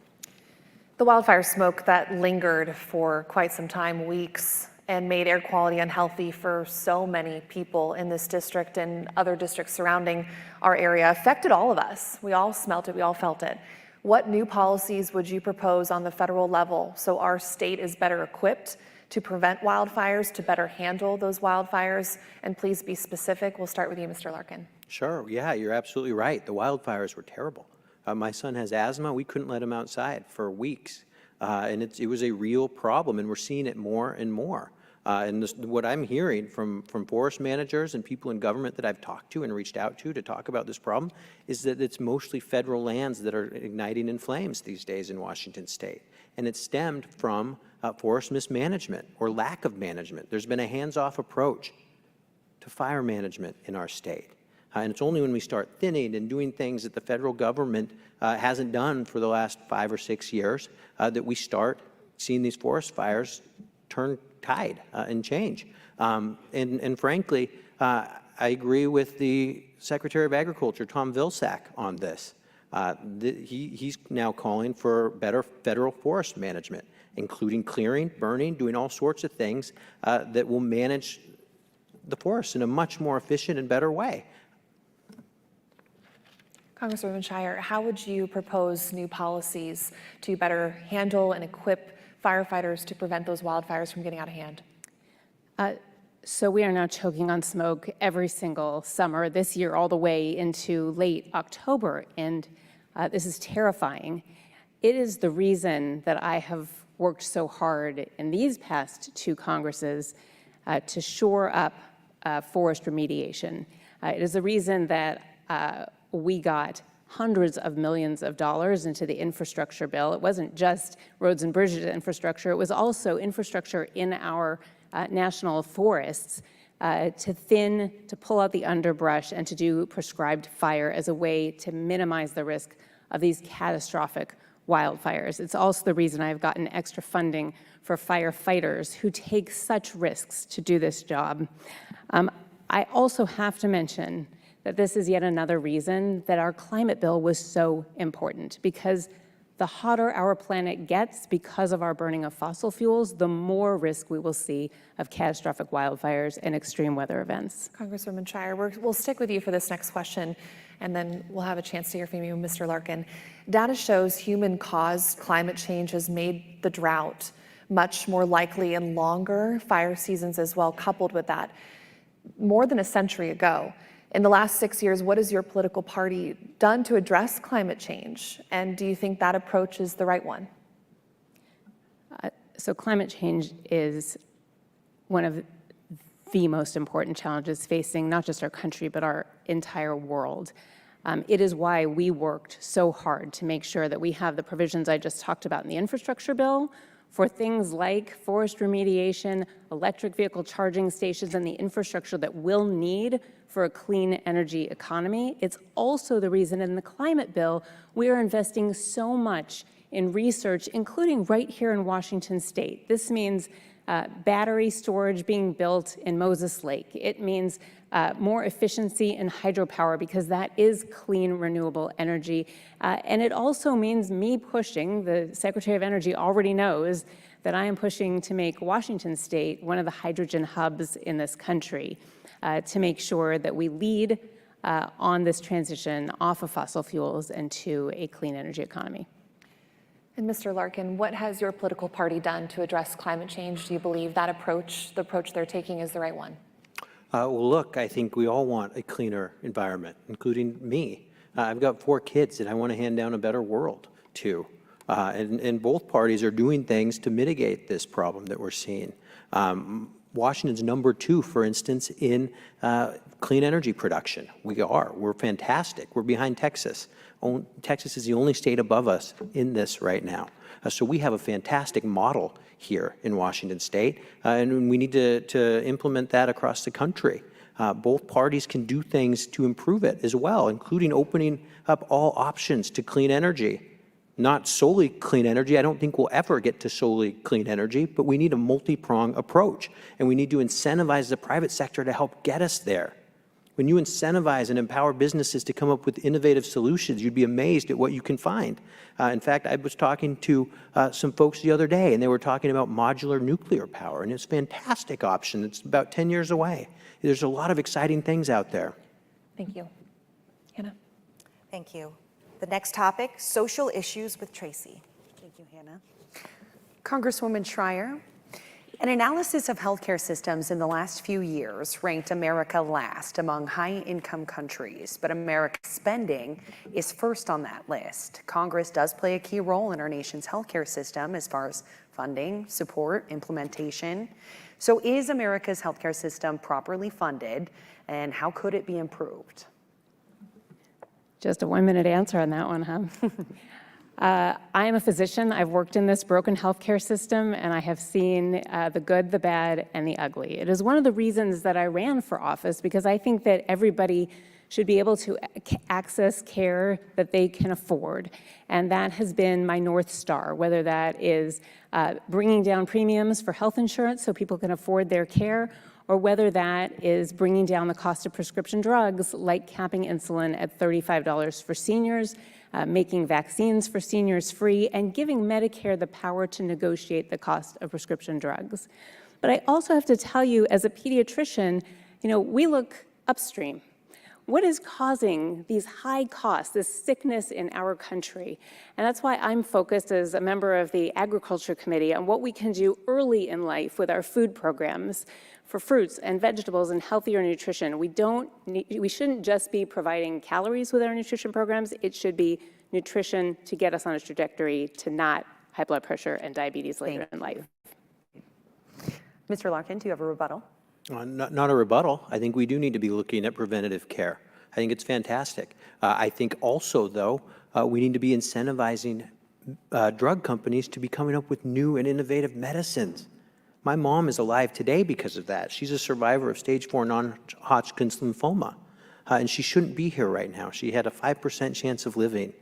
The wildfire smoke that lingered for quite some time, weeks, and made air quality unhealthy for so many people in this district and other districts surrounding our area affected all of us. We all smelt it, we all felt it. What new policies would you propose on the federal level so our state is better equipped to prevent wildfires, to better handle those wildfires? And please be specific. We'll start with you, Mr. Larkin. Sure, yeah, you're absolutely right. The wildfires were terrible. My son has asthma. We couldn't let him outside for weeks. And it was a real problem, and we're seeing it more and more. What I'm hearing from forest managers and people in government that I've talked to and reached out to talk about this problem is that it's mostly federal lands that are igniting in flames these days in Washington state. And it stemmed from forest mismanagement or lack of management. There's been a hands-off approach to fire management in our state. And it's only when we start thinning and doing things that the federal government hasn't done for the last 5 or 6 years that we start seeing these forest fires turn tide and change. And frankly, I agree with the Secretary of Agriculture, Tom Vilsack, on this. He's now calling for better federal forest management, including clearing, burning, doing all sorts of things that will manage the forests in a much more efficient and better way. Congresswoman Schrier, how would you propose new policies to better handle and equip firefighters to prevent those wildfires from getting out of hand? So we are now choking on smoke every single summer, this year all the way into late October, and this is terrifying. It is the reason that I have worked so hard in these past 2 Congresses to shore up forest remediation. It is the reason that we got hundreds of millions of dollars into the infrastructure bill. It wasn't just roads and bridges infrastructure, it was also infrastructure in our national forests to pull out the underbrush and to do prescribed fire as a way to minimize the risk of these catastrophic wildfires. It's also the reason I've gotten extra funding for firefighters who take such risks to do this job. I also have to mention that this is yet another reason that our climate bill was so important, because the hotter our planet gets because of our burning of fossil fuels, the more risk we will see of catastrophic wildfires and extreme weather events. Congresswoman Schrier, we'll stick with you for this next question, and then we'll have a chance to hear from you, Mr. Larkin. Data shows human-caused climate change has made the drought much more likely and longer fire seasons as well, coupled with that. More than a century ago, in the last 6 years, what has your political party done to address climate change? And do you think that approach is the right one? So climate change is one of the most important challenges facing not just our country, but our entire world. It is why we worked so hard to make sure that we have the provisions I just talked about in the infrastructure bill, for things like forest remediation, electric vehicle charging stations, and the infrastructure that we'll need for a clean energy economy. It's also the reason in the climate bill we are investing so much in research, including right here in Washington State. This means battery storage being built in Moses Lake. It means more efficiency in hydropower because that is clean, renewable energy. And it also means me pushing, the Secretary of Energy already knows that I am pushing to make Washington State one of the hydrogen hubs in this country to make sure that we lead on this transition off of fossil fuels and to a clean energy economy. And Mr. Larkin, what has your political party done to address climate change? Do you believe that approach, the approach they're taking, is the right one? Well, look, I think we all want a cleaner environment, including me. I've got 4 kids that I want to hand down a better world to. And both parties are doing things to mitigate this problem that we're seeing. Washington's #2, for instance, in clean energy production. We're fantastic. We're behind Texas. Texas is the only state above us in this right now. So we have a fantastic model here in Washington State, and we need to implement that across the country. Both parties can do things to improve it as well, including opening up all options to clean energy. Not solely clean energy. I don't think we'll ever get to solely clean energy, but we need a multi-pronged approach, and we need to incentivize the private sector to help get us there. When you incentivize and empower businesses to come up with innovative solutions, you'd be amazed at what you can find. In fact, I was talking to some folks the other day, and they were talking about modular nuclear power, and it's a fantastic option. It's about 10 years away. There's a lot of exciting things out there. Thank you. Hannah. Thank you. The next topic, social issues with Tracy. Thank you, Hannah. Congresswoman Schrier, an analysis of healthcare systems in the last few years ranked America last among high-income countries, but America's spending is first on that list. Congress does play a key role in our nation's healthcare system as far as funding, support, implementation. So is America's healthcare system properly funded, and how could it be improved? Just a 1-minute answer on that one, huh? I am a physician. I've worked in this broken healthcare system, and I have seen the good, the bad, and the ugly. It is one of the reasons that I ran for office, because I think that everybody should be able to access care that they can afford. And that has been my North Star, whether that is bringing down premiums for health insurance so people can afford their care, or whether that is bringing down the cost of prescription drugs, like capping insulin at $35 for seniors, making vaccines for seniors free, and giving Medicare the power to negotiate the cost of prescription drugs. But I also have to tell you, as a pediatrician, we look upstream. What is causing these high costs, this sickness in our country? And that's why I'm focused as a member of the Agriculture Committee on what we can do early in life with our food programs for fruits and vegetables and healthier nutrition. We shouldn't just be providing calories with our nutrition programs. It should be nutrition to get us on a trajectory to not high blood pressure and diabetes later in life. Mr. Larkin, do you have a rebuttal? Not a rebuttal. I think we do need to be looking at preventative care. I think it's fantastic. I think also, though, we need to be incentivizing drug companies to be coming up with new and innovative medicines. My mom is alive today because of that. She's a survivor of stage 4 non-Hodgkin's lymphoma, and she shouldn't be here right now. She had a 5% chance of living,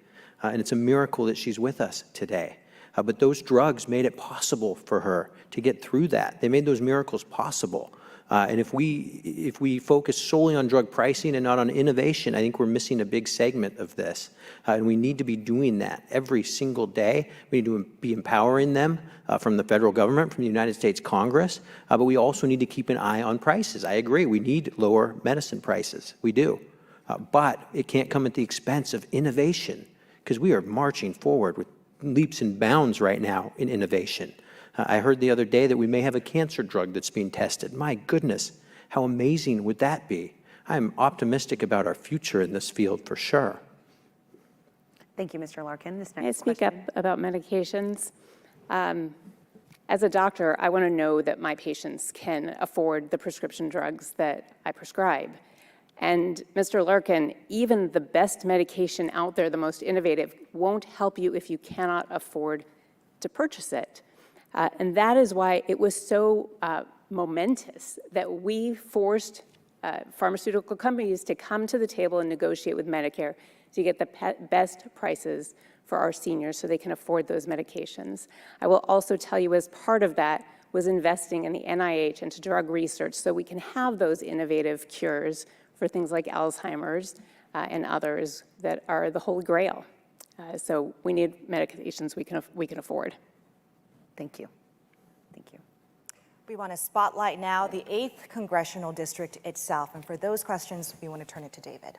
and it's a miracle that she's with us today. But those drugs made it possible for her to get through that. They made those miracles possible. And if we focus solely on drug pricing and not on innovation, I think we're missing a big segment of this. And we need to be doing that every single day. We need to be empowering them from the federal government, from the United States Congress. But we also need to keep an eye on prices. I agree, we need lower medicine prices. We do. But it can't come at the expense of innovation, because we are marching forward with leaps and bounds right now in innovation. I heard the other day that we may have a cancer drug that's being tested. My goodness, how amazing would that be? I'm optimistic about our future in this field for sure. Thank you, Mr. Larkin. This next May I speak up about medications? As a doctor, I want to know that my patients can afford the prescription drugs that I prescribe. And Mr. Larkin, even the best medication out there, the most innovative, won't help you if you cannot afford to purchase it. And that is why it was so momentous that we forced pharmaceutical companies to come to the table and negotiate with Medicare to get the best prices for our seniors so they can afford those medications. I will also tell you, as part of that was investing in the NIH into drug research so we can have those innovative cures for things like Alzheimer's and others that are the holy grail. So we need medications we can afford. Thank you. Thank you. We want to spotlight now the 8th Congressional District itself. And for those questions, we want to turn it to David.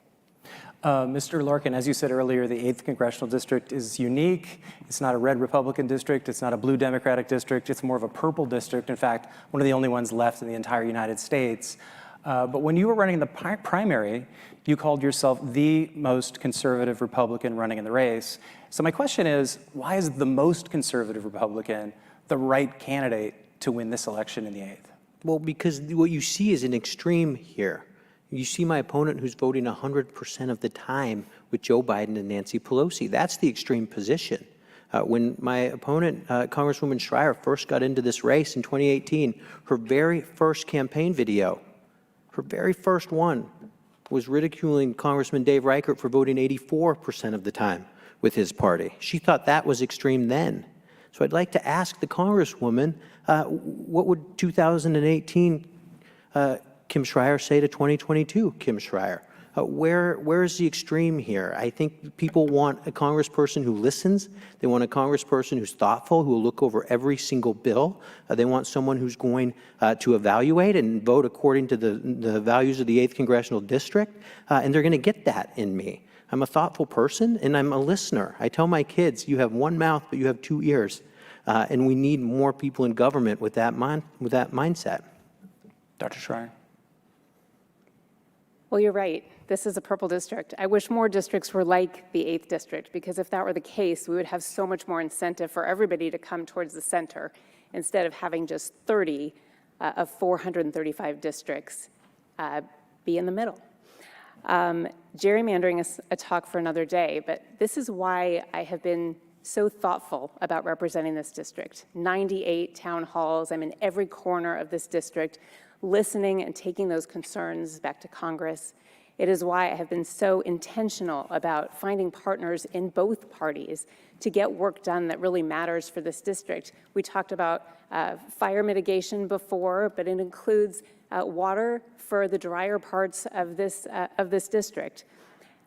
Mr. Larkin, as you said earlier, the 8th Congressional District is unique. It's not a red Republican district. It's not a blue Democratic district. It's more of a purple district. In fact, one of the only ones left in the entire United States. But when you were running the primary, you called yourself the most conservative Republican running in the race. So my question is, why is the most conservative Republican the right candidate to win this election in the 8th? Well, because what you see is an extreme here. You see my opponent who's voting 100% of the time with Joe Biden and Nancy Pelosi. That's the extreme position. When my opponent, Congresswoman Schrier, first got into this race in 2018, her very first campaign video, her very first one, was ridiculing Congressman Dave Reichert for voting 84% of the time with his party. She thought that was extreme then. So I'd like to ask the Congresswoman, what would 2018 Kim Schrier say to 2022 Kim Schrier? Where is the extreme here? I think people want a congressperson who listens. They want a congressperson who's thoughtful, who will look over every single bill. They want someone who's going to evaluate and vote according to the values of the 8th Congressional District, and they're going to get that in me. I'm a thoughtful person, and I'm a listener. I tell my kids, you have one mouth, but you have two ears, and we need more people in government with that mindset. Dr. Schrier? Well, you're right. This is a purple district. I wish more districts were like the 8th district, because if that were the case, we would have so much more incentive for everybody to come towards the center instead of having just 30 of 435 districts be in the middle. Gerrymandering is a talk for another day, but this is why I have been so thoughtful about representing this district. 98 town halls. I'm in every corner of this district, listening and taking those concerns back to Congress. It is why I have been so intentional about finding partners in both parties to get work done that really matters for this district. We talked about fire mitigation before, but it includes water for the drier parts of this district.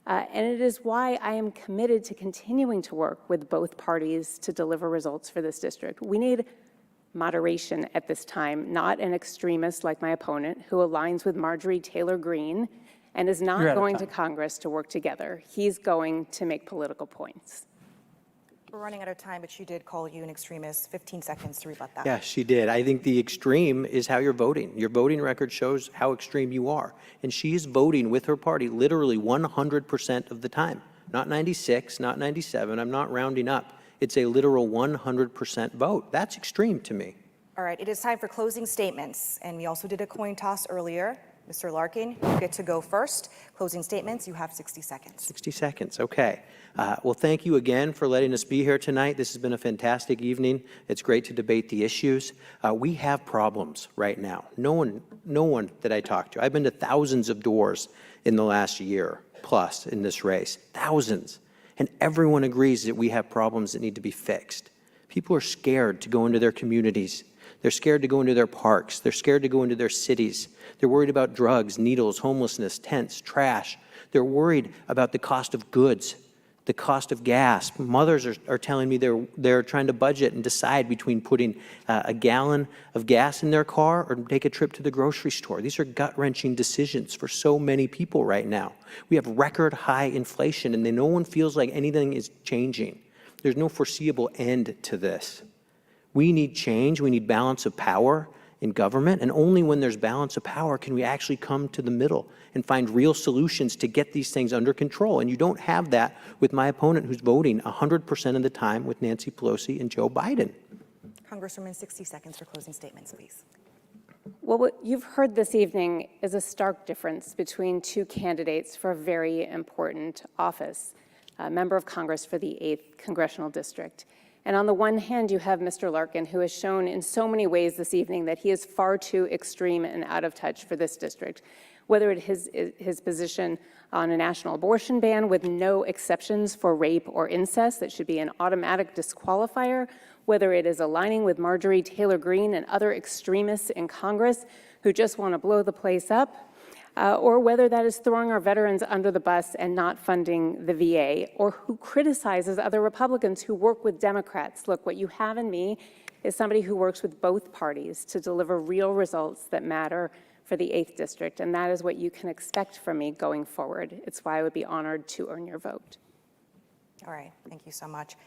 And it is why I am committed to continuing to work with both parties to deliver results for this district. We need moderation at this time, not an extremist like my opponent who aligns with Marjorie Taylor Greene and is not going to Congress to work together. He's going to make political points. We're running out of time, but she did call you an extremist. 15 seconds to rebut that. Yeah, she did. I think the extreme is how you're voting. Your voting record shows how extreme you are. And she is voting with her party literally 100% of the time. Not 96, not 97. I'm not rounding up. It's a literal 100% vote. That's extreme to me. All right, it is time for closing statements. And we also did a coin toss earlier. Mr. Larkin, you get to go first. Closing statements, you have 60 seconds. 60 seconds, okay. Well, thank you again for letting us be here tonight. This has been a fantastic evening. It's great to debate the issues. We have problems right now. No one that I talk to. I've been to thousands of doors in the last year plus in this race, thousands. And everyone agrees that we have problems that need to be fixed. People are scared to go into their communities. They're scared to go into their parks. They're scared to go into their cities. They're worried about drugs, needles, homelessness, tents, trash. They're worried about the cost of goods, the cost of gas. Mothers are telling me they're trying to budget and decide between putting a gallon of gas in their car or take a trip to the grocery store. These are gut-wrenching decisions for so many people right now. We have record high inflation, and no one feels like anything is changing. There's no foreseeable end to this. We need change. We need balance of power in government, and only when there's balance of power can we actually come to the middle and find real solutions to get these things under control. And you don't have that with my opponent who's voting 100% of the time with Nancy Pelosi and Joe Biden. Congresswoman, 60 seconds for closing statements, please. Well, what you've heard this evening is a stark difference between two candidates for a very important office, a member of Congress for the 8th Congressional District. And on the one hand, you have Mr. Larkin, who has shown in so many ways this evening that he is far too extreme and out of touch for this district, whether it is his position on a national abortion ban with no exceptions for rape or incest that should be an automatic disqualifier, whether it is aligning with Marjorie Taylor Greene and other extremists in Congress who just want to blow the place up, or whether that is throwing our veterans under the bus and not funding the VA, or who criticizes other Republicans who work with Democrats. Look, what you have in me is somebody who works with both parties to deliver real results that matter for the 8th District, and that is what you can expect from me going forward. It's why I would be honored to earn your vote. All right, thank you so much.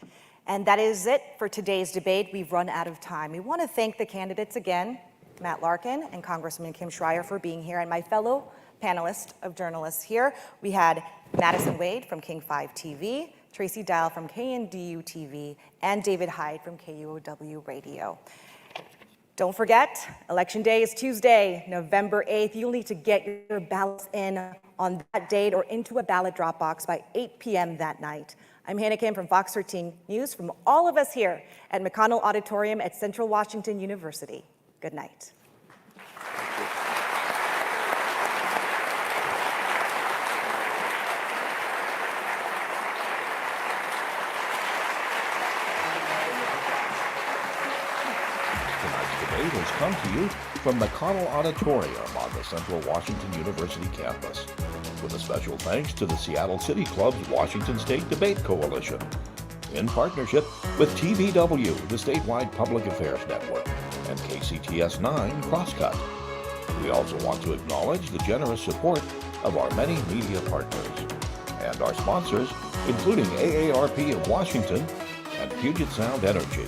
And that is it for today's debate. We've run out of time. We want to thank the candidates again, Matt Larkin and Congressman Kim Schrier, for being here, and my fellow panelists of journalists here. We had Madison Wade from King 5 TV, Tracy Dial from KNDU TV, and David Hyde from KUOW Radio. Don't forget, Election Day is Tuesday, November 8th. You'll need to get your ballots in on that date or into a ballot drop box by 8 p.m. that night. I'm Hannah Kim from Fox 13 News, from all of us here at McConnell Auditorium at Central Washington University. Good night. Tonight's debate has come to you from McConnell Auditorium on the Central Washington University campus, with a special thanks to the Seattle City Club's Washington State Debate Coalition, in partnership with TVW, the statewide public affairs network, and KCTS 9 Crosscut. We also want to acknowledge the generous support of our many media partners and our sponsors, including AARP of Washington and Puget Sound Energy.